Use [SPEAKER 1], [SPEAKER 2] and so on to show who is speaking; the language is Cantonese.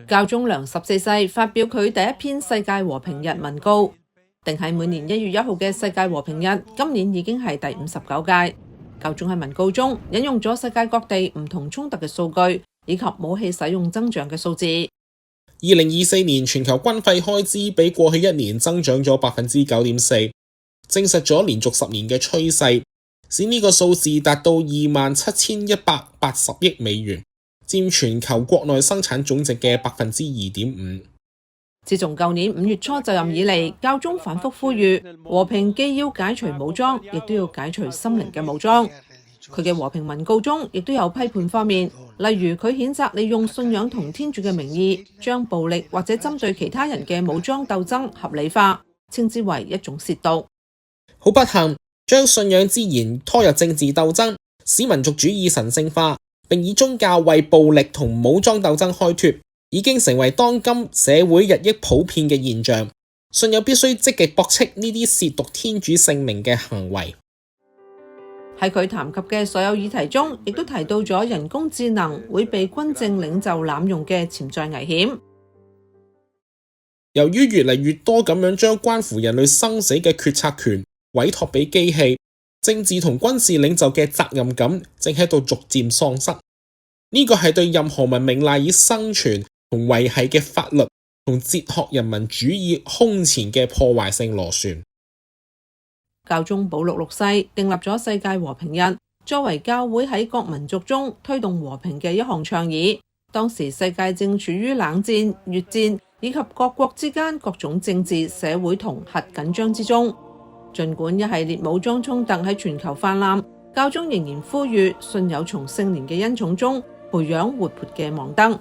[SPEAKER 1] 教宗良14世發表佢第一篇世界和平日文告，定喺每年1月1號嘅世界和平日，今年已經係第59屆。教宗喺文告中引用咗世界各地唔同衝突嘅數據，以及武器使用增長嘅數字。
[SPEAKER 2] 2024年全球軍費開支比過去一年增長咗 9.4%， 證實咗連續10年嘅趨勢，使呢個數字達到27,180億美元，佔全球國內生產總值嘅 2.5%。
[SPEAKER 1] 自從舊年5月初就任以嚟，教宗反覆呼籲和平既要解除武裝，亦都要解除心靈嘅武裝。佢嘅和平文告中亦都有批判方面，例如佢譴責利用信仰同天主嘅名義，將暴力或者針對其他人嘅武裝鬥爭合理化，稱之為一種褻瀆。
[SPEAKER 2] 好不幸，將信仰之言拖入政治鬥爭，使民族主義神聖化，並以宗教為暴力同武裝鬥爭開脫，已經成為當今社會日益普遍嘅現象。信友必須積極駁斥呢啲褻瀆天主聖名嘅行為。
[SPEAKER 1] 喺佢談及嘅所有議題中，亦都提到咗人工智能會被軍政領袖濫用嘅潛在危險。
[SPEAKER 2] 由於越嚟越多咁樣將關乎人類生死嘅決策權委託俾機器，政治同軍事領袖嘅責任感正喺度逐漸喪失。呢個係對任何文明賴以生存同維繫嘅法律同哲學人民主義空前嘅破壞性螺旋。
[SPEAKER 1] 教宗保祿6世訂立咗世界和平日，作為教會喺各民族中推動和平嘅一項倡議。當時世界正處於冷戰、越戰以及各國之間各種政治、社會同核緊張之中。儘管一系列武裝衝突喺全球泛濫，教宗仍然呼籲信友從聖年嘅恩寵中培養活潑嘅望燈。